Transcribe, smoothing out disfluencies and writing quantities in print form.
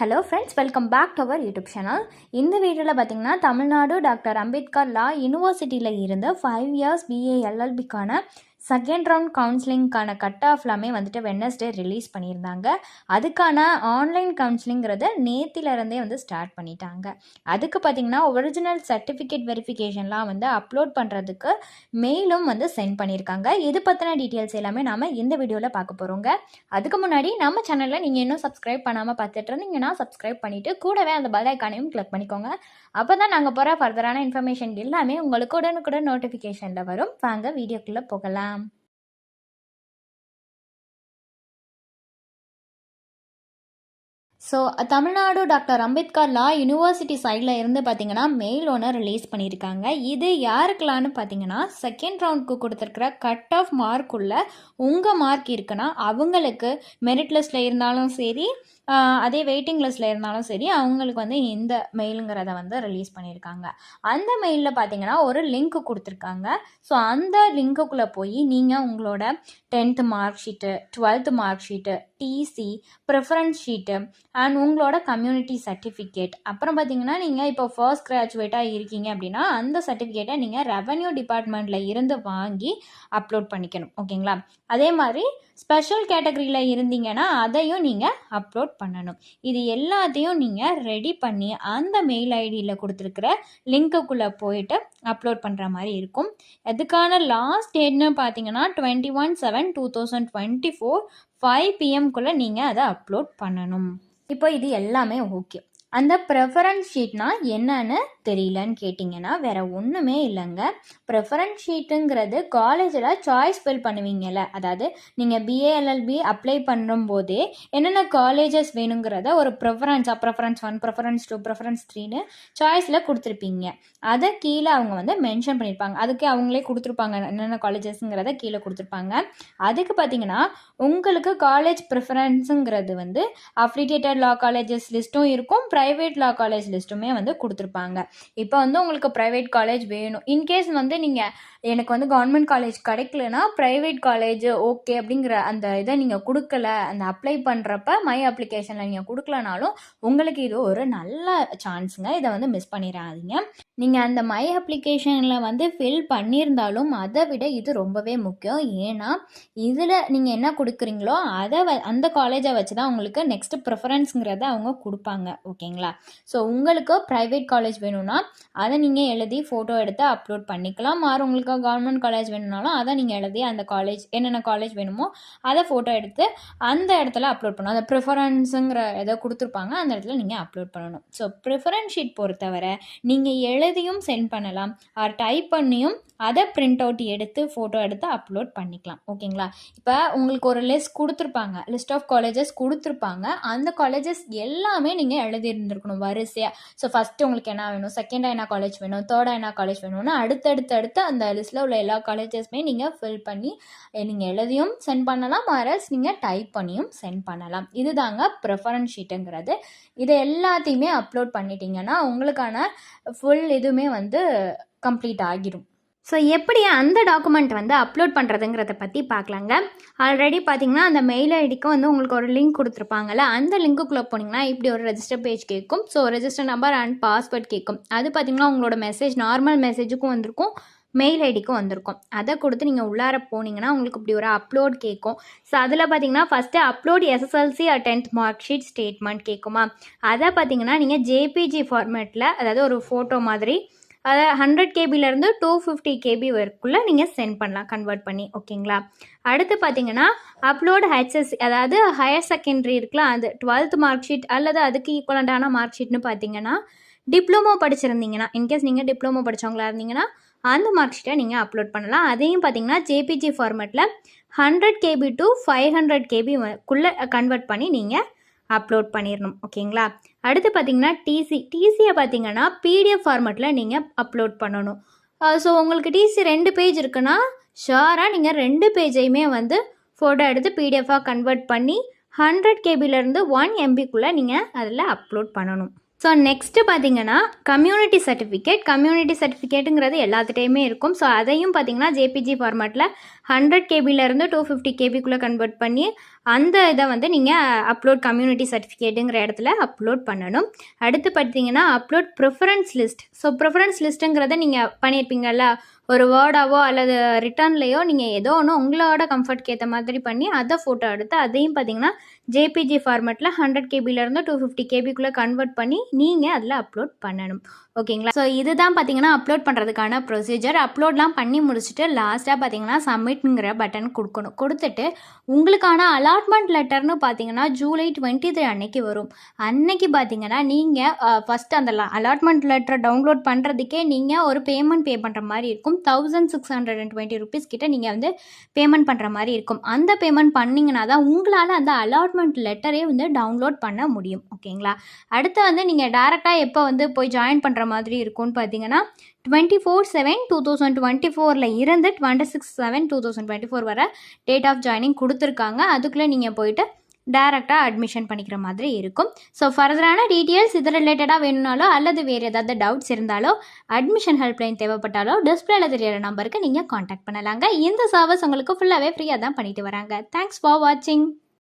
Hello friends, welcome back to our YouTube channel. இந்த வீடியோவில் பார்த்தீங்கன்னா தமிழ்நாடு டாக்டர் அம்பேத்கர் லா யூனிவர்சிட்டியில் இருந்து 5 இயர்ஸ் பிஏ எல்எல்பிக்கான செகண்ட் ரவுண்ட் கவுன்சிலிங்கான கட் ஆஃப் எல்லாமே வந்துட்டு வெட்னஸ்டே ரிலீஸ் பண்ணியிருந்தாங்க. அதுக்கான ஆன்லைன் கவுன்சிலிங்கிறத நேத்திலருந்தே ஸ்டார்ட் பண்ணிட்டாங்க. அதுக்கு பார்த்தீங்கன்னா ஒரிஜினல் சர்டிஃபிகேட் வெரிஃபிகேஷன்லாம் அப்லோட் பண்ணுறதுக்கு மெயிலும் சென்ட் பண்ணியிருக்காங்க. இது பற்றின டீட்டெயில்ஸ் எல்லாமே நாம் இந்த வீடியோவில் பார்க்க போகிறோங்க. அதுக்கு முன்னாடி நம்ம சேனலில் நீங்கள் இன்னும் சப்ஸ்கிரைப் பண்ணாமல் பார்த்துட்டு இருந்தீங்கன்னா சப்ஸ்கிரைப் பண்ணிவிட்டு கூடவே அந்த பெல் ஐக்கானையும் கிளிக் பண்ணிக்கோங்க. அப்போ தான் நாங்கள் போகிற ஃபர்தரான இன்ஃபர்மேஷன் எல்லாமே உங்களுக்கு உடனுக்குடன் நோட்டிஃபிகேஷனில் வரும். வாங்க வீடியோக்குள்ளே போகலாம். ஸோ தமிழ்நாடு டாக்டர் அம்பேத்கர் லா யூனிவர்சிட்டி சைடில் இருந்து பார்த்தீங்கன்னா மெயில் ஒன்று ரிலீஸ் பண்ணியிருக்காங்க. இது யாருக்கெல்லான்னு பார்த்தீங்கன்னா செகண்ட் ரவுண்டுக்கு கொடுத்துருக்குற கட் ஆஃப் மார்க்குள்ள உங்கள் மார்க் இருக்குன்னா அவங்களுக்கு மெரிட் லிஸ்ட்டில் இருந்தாலும் சரி, அதே வெயிட்டிங் லிஸ்ட்டில் இருந்தாலும் சரி, அவங்களுக்கு இந்த மெயிலுங்கிறத ரிலீஸ் பண்ணியிருக்காங்க. அந்த மெயிலில் பார்த்தீங்கன்னா ஒரு லிங்க் கொடுத்துருக்காங்க. ஸோ அந்த லிங்க்குள்ளே போய் நீங்கள் உங்களோட 10th mark sheet, 12th mark sheet, TC, preference sheet and உங்களோட கம்யூனிட்டி சர்டிஃபிகேட், அப்புறம் பார்த்தீங்கன்னா நீங்கள் இப்போ ஃபர்ஸ்ட் கிராஜுவேட்டாக இருக்கீங்க அப்படின்னா அந்த சர்டிஃபிகேட்டை நீங்கள் ரெவென்யூ டிபார்ட்மெண்ட்டில் இருந்து வாங்கி அப்லோட் பண்ணிக்கணும். ஓகேங்களா? அதே மாதிரி ஸ்பெஷல் கேட்டகரியில் இருந்தீங்கன்னா அதையும் நீங்கள் அப்லோட் பண்ணணும். இது எல்லாத்தையும் நீங்கள் ரெடி பண்ணி அந்த மெயில் ஐடியில் கொடுத்துருக்குற லிங்க்குள்ளே போயிட்டு அப்லோட் பண்ணுற மாதிரி இருக்கும். அதுக்கான லாஸ்ட் டேட்னு பார்த்தீங்கன்னா 21/7/2024 5 PM நீங்கள் அதை அப்லோட் பண்ணணும். இப்போ இது எல்லாமே ஓகே. அந்த ப்ரெஃபரன்ஸ் ஷீட்னா என்னன்னு தெரியலன்னு கேட்டிங்கன்னா வேறு ஒன்றுமே இல்லைங்க. ப்ரெஃபரன்ஸ் ஷீட்டுங்கிறது காலேஜில் சாய்ஸ் ஃபில் பண்ணுவீங்கல்ல, அதாவது நீங்கள் பிஏஎல்எல்பி அப்ளை பண்ணும்போதே என்னென்ன காலேஜஸ் வேணுங்கிறத ஒரு ப்ரெஃபரன்ஸ் 1, ப்ரெஃபரன்ஸ் 2, ப்ரெஃபரன்ஸ் 3ன்னு சாய்ஸில் கொடுத்துருப்பீங்க. அதை கீழே அவங்க மென்ஷன் பண்ணியிருப்பாங்க. அதுக்கு அவங்களே கொடுத்துருப்பாங்க என்னென்ன காலேஜஸ்ங்கிறத கீழே கொடுத்துருப்பாங்க. அதுக்கு பார்த்தீங்கன்னா உங்களுக்கு காலேஜ் ப்ரிஃபரன்ஸுங்கிறது அஃபிலியேட்டட் லா காலேஜஸ் லிஸ்ட்டும் இருக்கும், ப்ரைவேட் லா காலேஜ் லிஸ்ட்டுமே கொடுத்துருப்பாங்க. இப்போ உங்களுக்கு ப்ரைவேட் காலேஜ் வேணும், இன்கேஸ் நீங்கள் எனக்கு கவர்மெண்ட் காலேஜ் கிடைக்கலனா ப்ரைவேட் காலேஜ் ஓகே அப்படிங்கிற அந்த இதை நீங்கள் கொடுக்கல, அந்த அப்ளை பண்ணுறப்ப மை அப்ளிகேஷனில் நீங்கள் கொடுக்கலனாலும் உங்களுக்கு இது ஒரு நல்ல சான்ஸுங்க. இதை மிஸ் பண்ணிடாதீங்க. நீங்கள் அந்த மை அப்ளிகேஷனில் ஃபில் பண்ணியிருந்தாலும் அதை விட இது ரொம்பவே முக்கியம். ஏன்னா இதில் நீங்கள் என்ன கொடுக்குறீங்களோ அதை அந்த காலேஜை வச்சு தான் உங்களுக்கு நெக்ஸ்ட் ப்ரிஃபரன்ஸுங்கிறத அவங்க கொடுப்பாங்க. ஓகேங்களா? ஸோ உங்களுக்கு ப்ரைவேட் காலேஜ் வேணும்னா அதை நீங்கள் எழுதி ஃபோட்டோ எடுத்து அப்லோட் பண்ணிக்கலாம். மாறு உங்களுக்கு கவர்மெண்ட் காலேஜ் வேணும்னாலும் அதை நீங்கள் எழுதி அந்த காலேஜ் என்னென்ன காலேஜ் வேணுமோ அதை ஃபோட்டோ எடுத்து அந்த இடத்துல அப்லோட் பண்ணணும். அந்த ப்ரிஃபரன்ஸுங்கிற எதை கொடுத்துருப்பாங்க அந்த இடத்துல நீங்கள் அப்லோட் பண்ணணும். ஸோ ப்ரிஃபரன்ஸ் ஷீட் பொறுத்தவரை நீங்கள் எழுதியும் சென்ட் பண்ணலாம், ஆர் டைப் பண்ணியும் அதை பிரிண்ட் அவுட் எடுத்து ஃபோட்டோ எடுத்து அப்லோட் பண்ணிக்கலாம். ஓகேங்களா? இப்போ உங்களுக்கு ஒரு லிஸ்ட் கொடுத்துருப்பாங்க, லிஸ்ட் ஆஃப் காலேஜஸ் கொடுத்துருப்பாங்க. அந்த காலேஜஸ் எல்லாமே நீங்கள் எழுதியிருந்துருக்கணும் வரிசையாக. ஸோ ஃபஸ்ட்டு உங்களுக்கு என்ன வேணும், செகண்டாக என்ன காலேஜ் வேணும், தேர்டாக என்ன காலேஜ் வேணும்னு அடுத்தடுத்து அந்த லிஸ்ட்டில் உள்ள எல்லா காலேஜஸுமே நீங்கள் ஃபில் பண்ணி நீங்கள் எழுதியும் சென்ட் பண்ணலாம், ஆர்எல்ஸ் நீங்கள் டைப் பண்ணியும் சென்ட் பண்ணலாம். இதுதாங்க ப்ரிஃபரன்ஸ் ஷீட்டுங்கிறது. இதை எல்லாத்தையுமே அப்லோட் பண்ணிட்டீங்கன்னா உங்களுக்கான ஃபுல் இதுவுமே கம்ப்ளீட் ஆகிடும். ஸோ எப்படி அந்த டாக்குமெண்ட் அப்லோட் பண்ணுறதுங்கிறத பற்றி பார்க்கலாங்க. ஆல்ரெடி பார்த்தீங்கன்னா அந்த மெயில் ஐடிக்கு உங்களுக்கு ஒரு லிங்க் கொடுத்துருப்பாங்கல்ல, அந்த லிங்க்குள்ளே போனீங்கன்னா இப்படி ஒரு ரெஜிஸ்டர் பேஜ் கேட்கும். So register number and password கேட்கும். அது பார்த்தீங்கன்னா உங்களோட மெசேஜ் நார்மல் மெசேஜுக்கும் வந்திருக்கும், மெயில் ஐடிக்கும் வந்திருக்கும். அதை கொடுத்து நீங்கள் உள்ளார போனீங்கன்னா உங்களுக்கு இப்படி ஒரு அப்லோட் கேட்கும். ஸோ அதில் பார்த்தீங்கன்னா first upload SSLC R 10th mark sheet statement கேட்குமா. அதை பார்த்தீங்கன்னா நீங்கள் ஜேபிஜி ஃபார்மேட்டில், அதாவது ஒரு ஃபோட்டோ மாதிரி, அதை 100 KBலேருந்து 250 KB வரைக்குள்ளே நீங்கள் சென்ட் பண்ணலாம் கன்வெர்ட் பண்ணி. ஓகேங்களா? அடுத்து பார்த்தீங்கன்னா அப்லோட் ஹெச்எஸ்சி, அதாவது ஹையர் செகண்டரி இருக்கலாம், அது 12th மார்க் ஷீட் அல்லது அதுக்கு ஈக்குவலண்டான மார்க் ஷீட்னு பார்த்தீங்கன்னா டிப்ளமோ படிச்சிருந்தீங்கன்னா, இன்கேஸ் நீங்கள் டிப்ளமோ படித்தவங்களா இருந்தீங்கன்னா அந்த மார்க் ஷீட்டை நீங்கள் அப்லோட் பண்ணலாம். அதையும் பார்த்தீங்கன்னா ஜேபிஜி ஃபார்மேட்டில் 100 KB to 500 KBக்குள்ளே கன்வெர்ட் பண்ணி நீங்கள் அப்லோட் பண்ணிடணும். ஓகேங்களா? அடுத்து பார்த்தீங்கன்னா டிசியை பார்த்தீங்கன்னா பிடிஎஃப் ஃபார்மேட்டில் நீங்கள் அப்லோட் பண்ணணும். ஸோ உங்களுக்கு டிசி 2 பேஜ் இருக்குன்னா ஷுவராக நீங்கள் 2 பேஜையுமே ஃபோட்டோ எடுத்து பிடிஎஃபாக கன்வெர்ட் பண்ணி 100 KBலேருந்து 1 MBக்குள்ளே நீங்கள் அதில் அப்லோட் பண்ணணும். ஸோ நெக்ஸ்ட்டு பார்த்தீங்கன்னா கம்யூனிட்டி சர்டிஃபிகேட்டுங்கிறது எல்லாத்துட்டையுமே இருக்கும். ஸோ அதையும் பார்த்தீங்கன்னா ஜேபிஜி ஃபார்மேட்டில் 100 கேபிலேருந்து 250 கேபிக்குள்ளே கன்வெர்ட் பண்ணி அந்த இதை வந்து நீங்கள் அப்லோட் கம்யூனிட்டி சர்டிஃபிகேட்டுங்கிற இடத்துல அப்லோட் பண்ணணும். அடுத்து பார்த்தீங்கன்னா upload preference list. So preference லிஸ்ட்டுங்கிறத நீங்கள் பண்ணியிருப்பீங்கல்ல, ஒரு வேர்டாவோ அல்லது ரிட்டர்ன்லேயோ நீங்கள் ஏதோ ஒன்று உங்களோட கம்ஃபர்ட்க்கு ஏற்ற மாதிரி பண்ணி அதை ஃபோட்டோ எடுத்து அதையும் பார்த்தீங்கன்னா ஜேபிஜி ஃபார்மேட்டில் 100 கேபிலேருந்து 250 கேபிக்குள்ளே கன்வெர்ட் பண்ணி நீங்கள் அதில் அப்லோட் பண்ணணும். ஓகேங்களா? ஸோ இதுதான் பார்த்தீங்கன்னா அப்லோட் பண்ணுறதுக்கான ப்ரொசீஜர். அப்லோட்லாம் பண்ணி முடிச்சுட்டு லாஸ்ட்டாக பார்த்தீங்கன்னா சப்மிட்ங்கிற பட்டன் கொடுக்கணும். கொடுத்துட்டு உங்களுக்கான அலாட்மெண்ட் லெட்டர்னு பார்த்தீங்கன்னா ஜூலை 23 அன்னைக்கு வரும். அன்னைக்கு பார்த்தீங்கன்னா நீங்கள் ஃபஸ்ட்டு அந்த அலாட்மெண்ட் லெட்டரை டவுன்லோட் பண்ணுறதுக்கே நீங்கள் ஒரு பேமெண்ட் பே பண்ணுற மாதிரி இருக்கும். 1620 ருபீஸ் கிட்ட நீங்கள் வந்து பேமெண்ட் பண்ணுற மாதிரி இருக்கும். அந்த பேமெண்ட் பண்ணிங்கன்னா தான் உங்களால் அந்த அலாட்மெண்ட் லெட்டரே வந்து டவுன்லோட் பண்ண முடியும். ஓகேங்களா? அடுத்து வந்து நீங்கள் டேரெக்டாக எப்போ வந்து போய் ஜாயின் பண்ணுற மாதிரி இருக்கும்னு பார்த்தீங்கன்னா 24/7/2024 இருந்து 26/7/2024 வரை டேட் ஆஃப் ஜாயினிங் கொடுத்துருக்காங்க. அதுக்குள்ளே நீங்கள் போயிட்டு டேரெக்டாக அட்மிஷன் பண்ணிக்கிற மாதிரி இருக்கும். ஸோ ஃபர்தரான டீட்டெயில்ஸ் இது ரிலேட்டடாக வேணும்னாலோ அல்லது வேறு ஏதாவது டவுட்ஸ் இருந்தாலோ அட்மிஷன் ஹெல்ப்லைன் தேவைப்பட்டாலோ டிஸ்பிளேல தெரியிற நம்பருக்கு நீங்கள் காண்டாக்ட் பண்ணலாங்க. இந்த சர்வீஸ் உங்களுக்கு ஃபுல்லாகவே ஃப்ரீயாக தான் பண்ணிட்டு வராங்க. தேங்க்ஸ் ஃபார் வாட்சிங்.